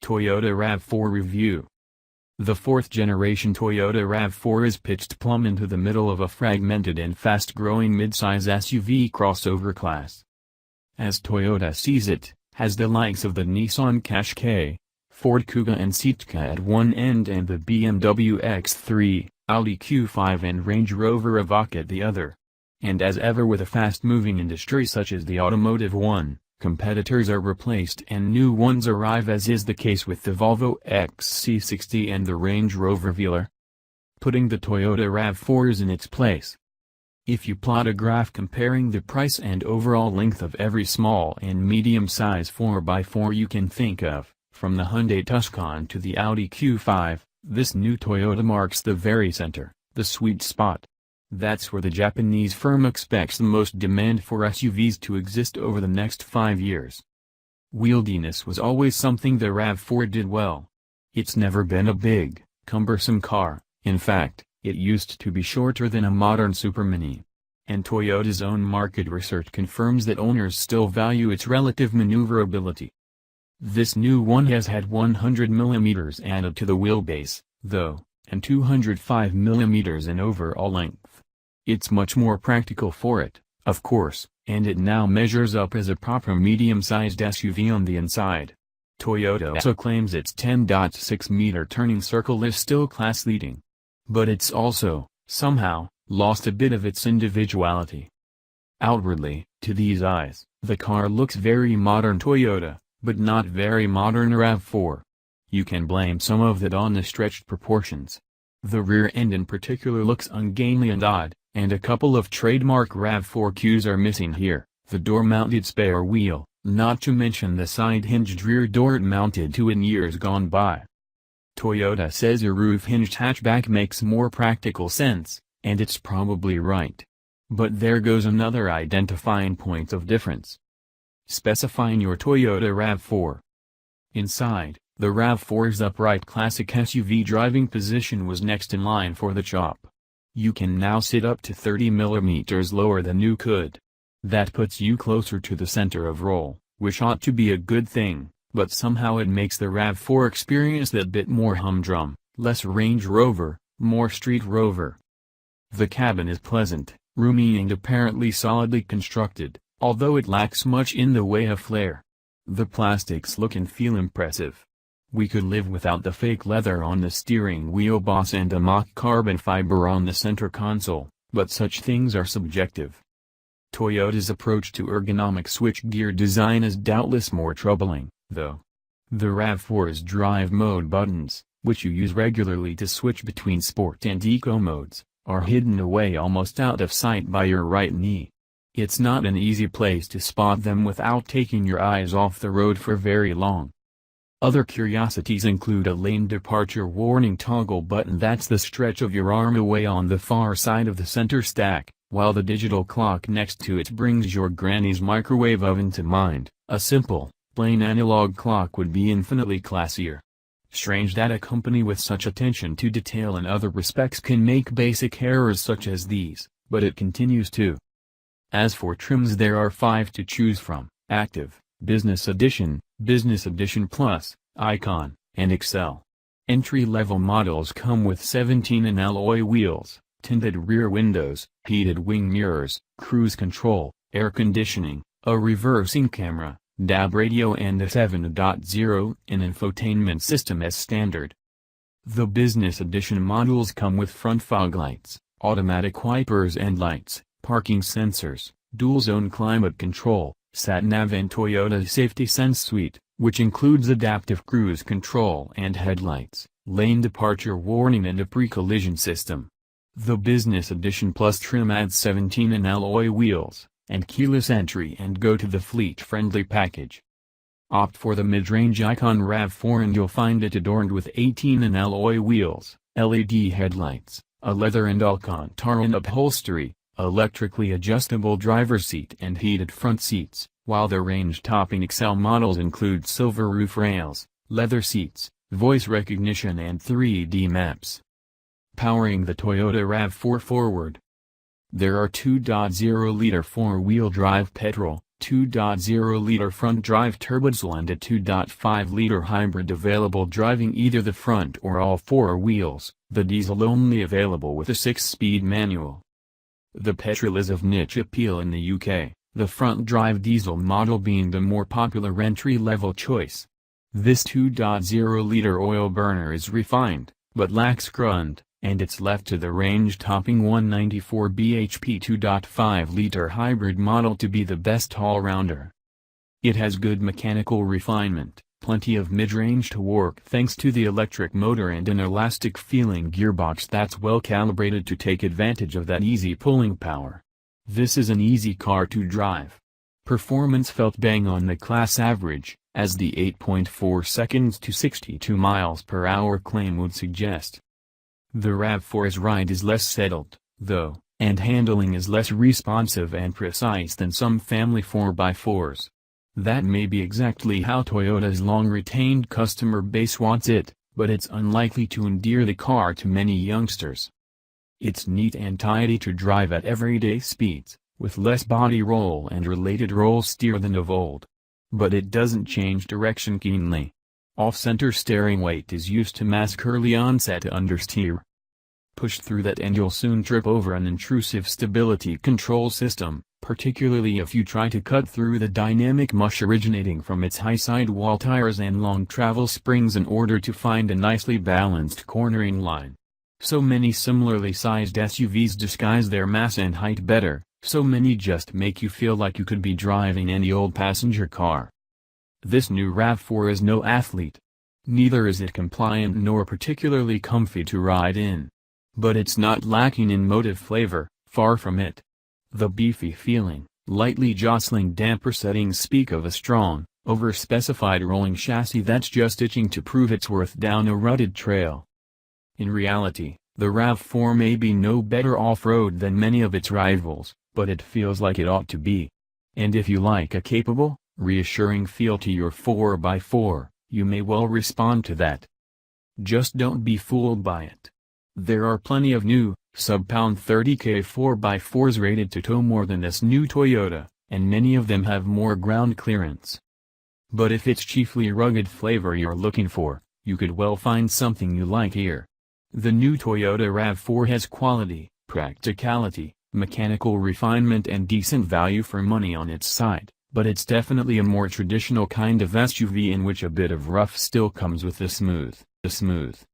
Toyota RAV4 Review. The fourth-generation Toyota RAV4 is pitched plumb into the middle of a fragmented and fast-growing midsize SUV crossover class. As Toyota sees it, has the likes of the Nissan Qashqai, Ford Kuga and Seat Ateca at one end and the BMW X3, Audi Q5 and Range Rover Evoque at the other. And as ever with a fast-moving industry such as the automotive one, competitors are replaced and new ones arrive, as is the case with the Volvo XC60 and the Range Rover Velar, putting the Toyota RAV4s in its place. If you plot a graph comparing the price and overall length of every small and medium-size 4x4 you can think of, from the Hyundai Tucson to the Audi Q5, this new Toyota marks the very center, the sweet spot. That's where the Japanese firm expects the most demand for SUVs to exist over the next 5 years. Wieldiness was always something the RAV4 did well. It's never been a big, cumbersome car. In fact, it used to be shorter than a modern supermini. And Toyota's own market research confirms that owners still value its relative maneuverability. This new one has had 100 mm added to the wheelbase, though, and 205 mm in overall length. It's much more practical for it, of course, and it now measures up as a proper medium-sized SUV on the inside. Toyota also claims its 10.6-meter turning circle is still class-leading. But it's also, somehow, lost a bit of its individuality. Outwardly, to these eyes, the car looks very modern Toyota, but not very modern RAV4. You can blame some of that on the stretched proportions. The rear end in particular looks ungainly and odd, and a couple of trademark RAV4 cues are missing here, the door-mounted spare wheel, not to mention the side-hinged rear door it mounted to in years gone by. Toyota says a roof-hinged hatchback makes more practical sense, and it's probably right. But there goes another identifying point of difference. Specifying your Toyota RAV4. Inside, the RAV4's upright classic SUV driving position was next in line for the chop. You can now sit up to 30 mm lower than you could. That puts you closer to the center of roll, which ought to be a good thing, but somehow it makes the RAV4 experience that bit more humdrum, less Range Rover, more Street Rover. The cabin is pleasant, roomy and apparently solidly constructed, although it lacks much in the way of flair. The plastics look and feel impressive. We could live without the fake leather on the steering wheel boss and a mock carbon fiber on the center console, but such things are subjective. Toyota's approach to ergonomic switchgear design is doubtless more troubling, though. The RAV4's drive mode buttons, which you use regularly to switch between sport and eco modes, are hidden away almost out of sight by your right knee. It's not an easy place to spot them without taking your eyes off the road for very long. Other curiosities include a lane departure warning toggle button that's the stretch of your arm away on the far side of the center stack, while the digital clock next to it brings your granny's microwave oven to mind. A simple, plain analog clock would be infinitely classier. Strange that a company with such attention to detail in other respects can make basic errors such as these, but it continues to. As for trims, there are 5 to choose from: Active, Business Edition Plus, Icon, and Excel. Entry-level models come with 17-inch alloy wheels, tinted rear windows, heated wing mirrors, cruise control, air conditioning, a reversing camera, DAB radio and a 7.0 in infotainment system as standard. The Business Edition models come with front fog lights, automatic wipers and lights, parking sensors, dual-zone climate control, sat-nav and Toyota Safety Sense Suite, which includes adaptive cruise control and headlights, lane departure warning and a pre-collision system. The Business Edition Plus trim adds 17-inch alloy wheels, and keyless entry and go to the fleet-friendly package. Opt for the mid-range Icon RAV4 and you'll find it adorned with 18-inch alloy wheels, LED headlights, a leather and Alcantara upholstery, electrically adjustable driver's seat and heated front seats, while the range-topping Excel models include silver roof rails, leather seats, voice recognition and 3D maps. Powering the Toyota RAV4 forward. There are 2.0-liter four-wheel drive petrol, 2.0-liter front-drive turbodiesel and a 2.5-liter hybrid available driving either the front or all four wheels, the diesel only available with a 6-speed manual. The petrol is of niche appeal in the UK, the front-drive diesel model being the more popular entry-level choice. This 2.0-liter oil burner is refined, but lacks grunt, and it's left to the range-topping 194 bhp 2.5-liter hybrid model to be the best all-rounder. It has good mechanical refinement, plenty of mid-range torque thanks to the electric motor and an elastic-feeling gearbox that's well calibrated to take advantage of that easy pulling power. This is an easy car to drive. Performance felt bang on the class average, as the 8.4 seconds to 62 miles per hour claim would suggest. The RAV4's ride is less settled, though, and handling is less responsive and precise than some family 4x4s. That may be exactly how Toyota's long-retained customer base wants it, but it's unlikely to endear the car to many youngsters. It's neat and tidy to drive at everyday speeds, with less body roll and related roll steer than of old. But it doesn't change direction keenly. Off-center steering weight is used to mask early onset understeer. Push through that and you'll soon trip over an intrusive stability control system, particularly if you try to cut through the dynamic mush originating from its high sidewall tires and long travel springs in order to find a nicely balanced cornering line. So many similarly sized SUVs disguise their mass and height better, so many just make you feel like you could be driving any old passenger car. This new RAV4 is no athlete. Neither is it compliant nor particularly comfy to ride in. But it's not lacking in motive flavor, far from it. The beefy feeling, lightly jostling damper settings speak of a strong, over-specified rolling chassis that's just itching to prove its worth down a rutted trail. In reality, the RAV4 may be no better off-road than many of its rivals, but it feels like it ought to be. And if you like a capable, reassuring feel to your 4x4, you may well respond to that. Just don't be fooled by it. There are plenty of new, sub-£30K 4x4s rated to tow more than this new Toyota, and many of them have more ground clearance. But if it's chiefly rugged flavor you're looking for, you could well find something you like here. The new Toyota RAV4 has quality, practicality, mechanical refinement and decent value for money on its side, but it's definitely a more traditional kind of SUV in which a bit of rough still comes with the smooth.